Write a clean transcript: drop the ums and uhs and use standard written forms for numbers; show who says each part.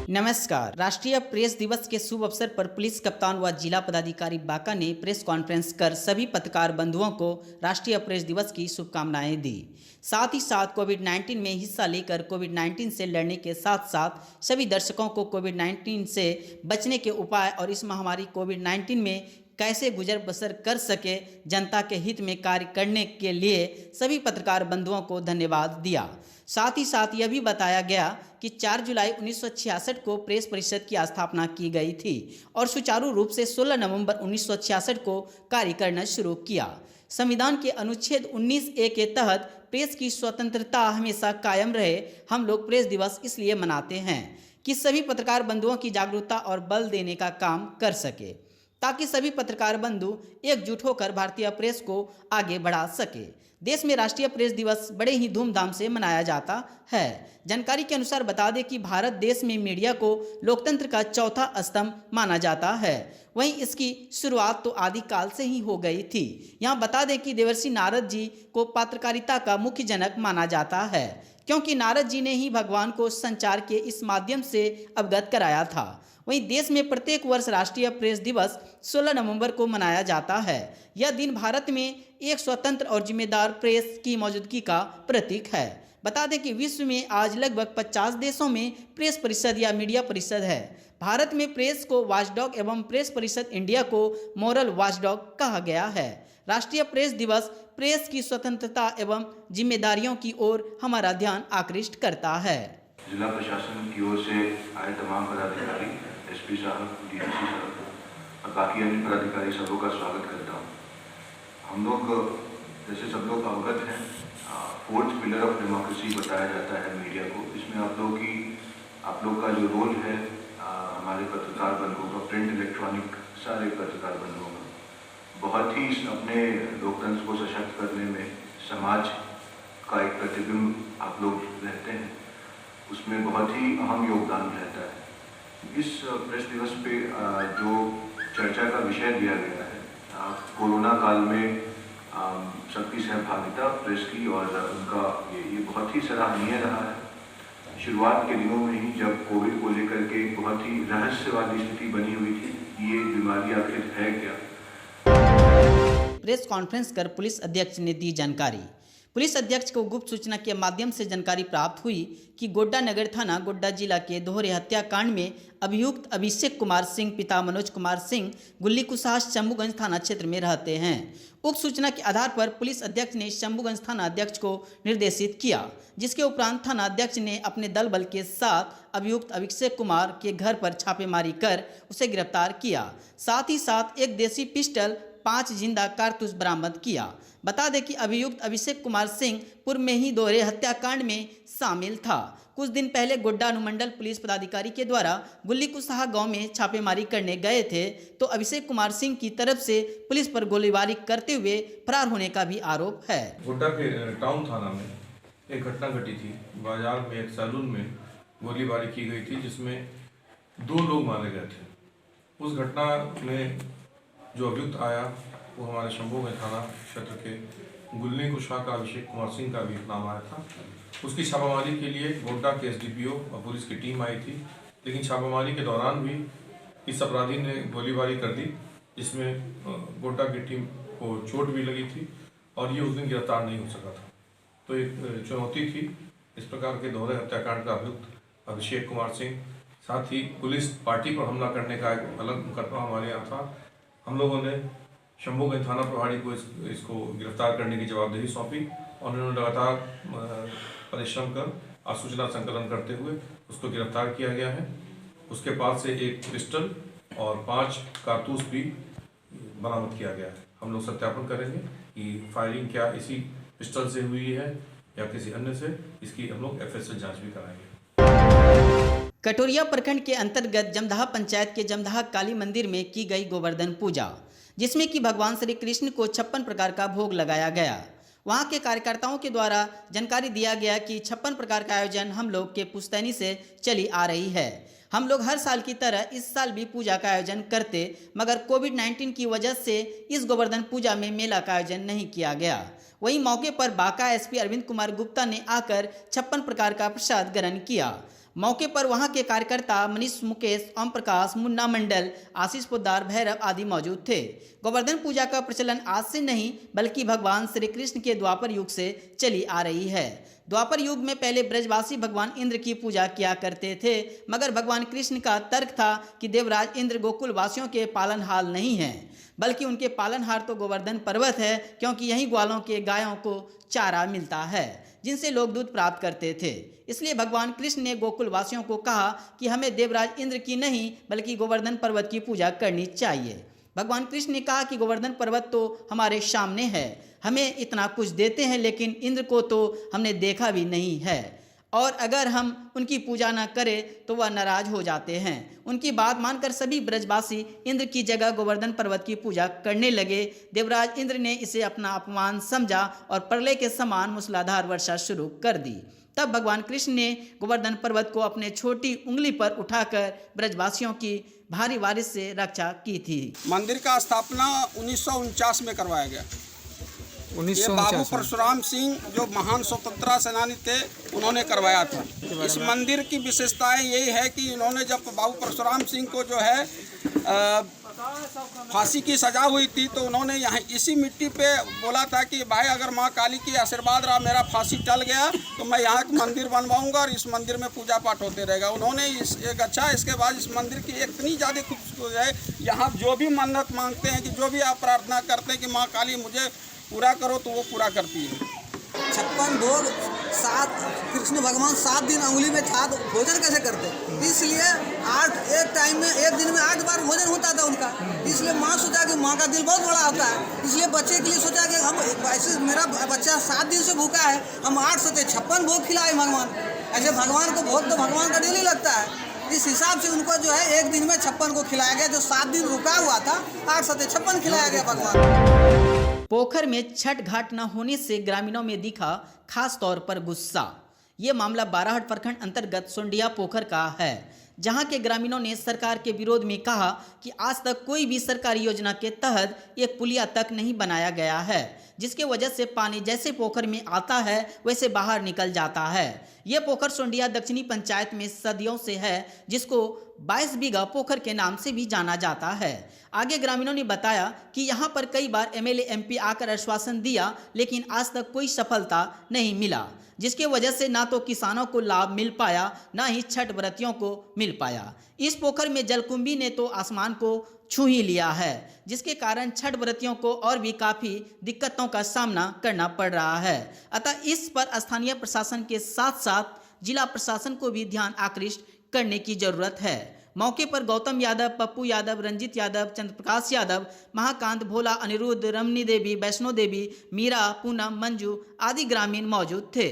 Speaker 1: नमस्कार। राष्ट्रीय प्रेस दिवस के शुभ अवसर पर पुलिस कप्तान व जिला पदाधिकारी बांका ने प्रेस कॉन्फ्रेंस कर सभी पत्रकार बंधुओं को राष्ट्रीय प्रेस दिवस की शुभकामनाएं दी। साथ ही साथ कोविड-19 में हिस्सा लेकर कोविड-19 से लड़ने के साथ साथ सभी दर्शकों को कोविड-19 से बचने के उपाय और इस महामारी कोविड-19 में कैसे गुजर बसर कर सके, जनता के हित में कार्य करने के लिए सभी पत्रकार बंधुओं को धन्यवाद दिया। साथ ही साथ यह भी बताया गया कि 4 जुलाई 1966 को प्रेस परिषद की स्थापना की गई थी और सुचारू रूप से 16 नवंबर 1966 को कार्य करना शुरू किया। संविधान के अनुच्छेद 19(a) के तहत प्रेस की स्वतंत्रता हमेशा कायम रहे। हम लोग प्रेस दिवस इसलिए मनाते हैं कि सभी पत्रकार बंधुओं की जागरूकता और बल देने का काम कर सके, ताकि सभी पत्रकार बंधु एकजुट होकर भारतीय प्रेस को आगे बढ़ा सके। देश में राष्ट्रीय प्रेस दिवस बड़े ही धूमधाम से मनाया जाता है। जानकारी के अनुसार बता दें कि भारत देश में मीडिया को लोकतंत्र का चौथा स्तंभ माना जाता है। वहीं इसकी शुरुआत तो आदिकाल से ही हो गई थी। यहाँ बता दें कि देवर्षि नारद जी को पत्रकारिता का मुख्य जनक माना जाता है, क्योंकि नारद जी ने ही भगवान को संचार के इस माध्यम से अवगत कराया था। वहीं देश में प्रत्येक वर्ष राष्ट्रीय प्रेस दिवस 16 नवंबर को मनाया जाता है। यह दिन भारत में एक स्वतंत्र और जिम्मेदार प्रेस की मौजूदगी का प्रतीक है। बता दें कि विश्व में आज लगभग 50 देशों में प्रेस परिषद या मीडिया परिषद है। भारत में प्रेस को वॉचडॉग एवं प्रेस परिषद इंडिया को मॉरल वॉचडॉग कहा गया है। राष्ट्रीय प्रेस दिवस प्रेस की स्वतंत्रता एवं जिम्मेदारियों की ओर हमारा ध्यान आकृष्ट करता है।
Speaker 2: जिला प्रशासन की ओर से आए तमाम पदाधिकारी, एसपी साहब, डीडीसी साहब और बाकी अन्य पदाधिकारी सबों का स्वागत करता हूँ। हम लोग जैसे सब लोग अवगत हैं, 4th पिलर ऑफ डेमोक्रेसी बताया जाता है मीडिया को। इसमें आप लोग का जो रोल है, हमारे पत्रकार बंधुओं का, प्रिंट इलेक्ट्रॉनिक सारे पत्रकार बंधुओं का, बहुत ही अपने लोकतंत्र को सशक्त करने में समाज का एक प्रतिबिंब आप लोग रहते हैं, उसमें बहुत ही अहम योगदान रहता है। इस प्रेस दिवस पे जो चर्चा का विषय दिया गया है, कोरोना काल में सबकी सहभागिता प्रेस की और उनका ये बहुत ही सराहनीय रहा है। शुरुआत के दिनों में ही जब कोविड को लेकर के बहुत ही रहस्यवादी स्थिति बनी हुई थी, ये बीमारी आखिर है क्या।
Speaker 1: प्रेस कॉन्फ्रेंस कर पुलिस अध्यक्ष ने दी जानकारी। पुलिस अध्यक्ष को गुप्त सूचना के माध्यम से जानकारी प्राप्त हुई कि गोड्डा नगर थाना गोड्डा जिला के दोहरे हत्याकांड में अभियुक्त अभिषेक कुमार सिंह पिता मनोज कुमार सिंह गुल्ली कुसास शंभूगंज थाना क्षेत्र में रहते हैं। उक्त सूचना के आधार पर पुलिस अध्यक्ष ने शंभूगंज थाना अध्यक्ष को निर्देशित किया, जिसके उपरांत थाना अध्यक्ष ने अपने दल बल के साथ अभियुक्त अभिषेक कुमार के घर पर छापेमारी कर उसे गिरफ्तार किया। साथ ही साथ एक देसी पिस्टल, 5 जिंदा कारतूस बरामद किया। बता दें कि अभियुक्त अभिषेक कुमार सिंह पूर्व में ही दोहरे हत्याकांड में शामिल था। कुछ दिन पहले गोड्डा अनुमंडल पुलिस पदाधिकारी के द्वारा गुल्ली कुसाहा गांव में छापेमारी करने गए थे, तो अभिषेक कुमार सिंह की तरफ से पुलिस पर गोलीबारी करते हुए फरार होने का भी आरोप है।
Speaker 3: गोड्डा के टाउन थाना में एक घटना घटी थी। बाजार में एक सैलून में गोलीबारी की गई थी, जिसमें 2 लोग मारे गए थे। उस घटना में जो अभियुक्त आया वो हमारे शंभूगंज थाना क्षेत्र के गुल्ली कुशाह का अभिषेक कुमार सिंह का भी नाम आया था। उसकी छापामारी के लिए गोड्डा के एसडीपीओ और पुलिस की टीम आई थी, लेकिन छापामारी के दौरान भी इस अपराधी ने गोलीबारी कर दी, जिसमें गोड्डा की टीम को चोट भी लगी थी और ये उस दिन गिरफ्तार नहीं हो सका था। तो एक चुनौती थी। इस प्रकार के दोहरे हत्याकांड का अभियुक्त अभिषेक कुमार सिंह, साथ ही पुलिस पार्टी पर हमला करने का एक अलग मुकदमा हमारे यहाँ था। हम लोगों ने शंभूगंज थाना प्रभारी को इसको गिरफ्तार करने की जवाबदेही सौंपी और उन्होंने लगातार परिश्रम कर सूचना संकलन करते हुए उसको गिरफ्तार किया गया है। उसके पास से एक पिस्टल और 5 कारतूस भी बरामद किया गया है। हम लोग सत्यापन करेंगे कि फायरिंग क्या इसी पिस्टल से हुई है या किसी अन्य से। इसकी हम लोग FSL जाँच भी कराएंगे।
Speaker 1: कटोरिया प्रखंड के अंतर्गत जमदाहा पंचायत के जमदाहा काली मंदिर में की गई गोवर्धन पूजा, जिसमें कि भगवान श्री कृष्ण को 56 प्रकार का भोग लगाया गया। वहां के कार्यकर्ताओं के द्वारा जानकारी दिया गया कि 56 प्रकार का आयोजन हम लोग के पुश्तैनी से चली आ रही है। हम लोग हर साल की तरह इस साल भी पूजा का आयोजन करते, मगर कोविड-19 की वजह से इस गोवर्धन पूजा में मेला का आयोजन नहीं किया गया। वहीं मौके पर बांका एसपी अरविंद कुमार गुप्ता ने आकर 56 प्रकार का प्रसाद ग्रहण किया। मौके पर वहां के कार्यकर्ता मनीष मुकेश, ओम प्रकाश, मुन्ना मंडल, आशीष पोद्दार, भैरव आदि मौजूद थे। गोवर्धन पूजा का प्रचलन आज से नहीं बल्कि भगवान श्री कृष्ण के द्वापर युग से चली आ रही है। द्वापर युग में पहले ब्रजवासी भगवान इंद्र की पूजा किया करते थे, मगर भगवान कृष्ण का तर्क था कि देवराज इंद्र गोकुल वासियों के पालनहार नहीं हैं, बल्कि उनके पालनहार तो गोवर्धन पर्वत है, क्योंकि यहीं ग्वालों के गायों को चारा मिलता है जिनसे लोग दूध प्राप्त करते थे। इसलिए भगवान कृष्ण ने गोकुल वासियों को कहा कि हमें देवराज इंद्र की नहीं बल्कि गोवर्धन पर्वत की पूजा करनी चाहिए। भगवान कृष्ण ने कहा कि गोवर्धन पर्वत तो हमारे सामने है, हमें इतना कुछ देते हैं, लेकिन इंद्र को तो हमने देखा भी नहीं है, और अगर हम उनकी पूजा न करें तो वह नाराज हो जाते हैं। उनकी बात मानकर सभी ब्रजवासी इंद्र की जगह गोवर्धन पर्वत की पूजा करने लगे। देवराज इंद्र ने इसे अपना अपमान समझा और प्रलय के समान मूसलाधार वर्षा शुरू कर दी। तब भगवान कृष्ण ने गोवर्धन पर्वत को अपने छोटी उंगली पर उठाकर ब्रजवासियों की भारी बारिश से रक्षा की थी।
Speaker 4: मंदिर का स्थापना 1949 में करवाया गया। ये बाबू परशुराम सिंह जो महान स्वतंत्रता सेनानी थे, उन्होंने करवाया था। इस मंदिर की विशेषताएं यही है कि इन्होंने जब बाबू परशुराम सिंह को जो है फांसी की सजा हुई थी, तो उन्होंने यहाँ इसी मिट्टी पे बोला था कि भाई अगर माँ काली की आशीर्वाद रहा, मेरा फांसी टल गया तो मैं यहाँ एक मंदिर बनवाऊंगा और इस मंदिर में पूजा पाठ होते रहेगा। उन्होंने इसके बाद इस मंदिर की इतनी ज़्यादा खूबसूरत है, यहाँ जो भी मन्नत मांगते हैं कि जो भी आप प्रार्थना करते हैं कि माँ काली मुझे पूरा करो, तो वो पूरा करती है।
Speaker 5: 56 भोग 7 कृष्ण भगवान 7 दिन उंगली में था, तो भोजन कैसे करते? इसलिए एक दिन में 8 बार भोजन होता था उनका। इसलिए माँ सोचा कि माँ का दिल बहुत बड़ा होता है, इसलिए बच्चे के लिए सोचा कि हम ऐसे मेरा बच्चा 7 दिन से भूखा है, हम 8 से 56 भोग खिलाए भगवान। ऐसे भगवान को भोग तो भगवान का डेली लगता है। इस हिसाब से उनको जो है एक दिन में 56 को खिलाया गया। जो 7 दिन रुका हुआ था, 8 से 56 खिलाया गया भगवान।
Speaker 1: पोखर में छठ घाट न होने से ग्रामीणों में दिखा खास तौर पर गुस्सा। ये मामला बाराहट प्रखंड अंतर्गत सोंडिया पोखर का है, जहां के ग्रामीणों ने सरकार के विरोध में कहा कि आज तक कोई भी सरकारी योजना के तहत एक पुलिया तक नहीं बनाया गया है, जिसके वजह से पानी जैसे पोखर में आता है वैसे बाहर निकल जाता है। ये पोखर सोंडिया दक्षिणी पंचायत में सदियों से है, जिसको 22 बीघा पोखर के नाम से भी जाना जाता है। आगे ग्रामीणों ने बताया कि यहाँ पर कई बार एमएलए एमपी आकर आश्वासन दिया, लेकिन आज तक कोई सफलता नहीं मिला, जिसके वजह से ना तो किसानों को लाभ मिल पाया, ना ही छठ व्रतियों को मिल पाया। इस पोखर में जलकुंभी ने तो आसमान को छू ही लिया है, जिसके कारण छठ व्रतियों को और भी काफ़ी दिक्कतों का सामना करना पड़ रहा है। अतः इस पर स्थानीय प्रशासन के साथ साथ जिला प्रशासन को भी ध्यान आकृष्ट करने की जरूरत है। मौके पर गौतम यादव, पप्पू यादव, रंजित यादव, चंद्रप्रकाश यादव, महाकांत, भोला, अनिरुद्ध, रमनी देवी, वैष्णो देवी, मीरा, पूनम, मंजू आदि ग्रामीण मौजूद थे।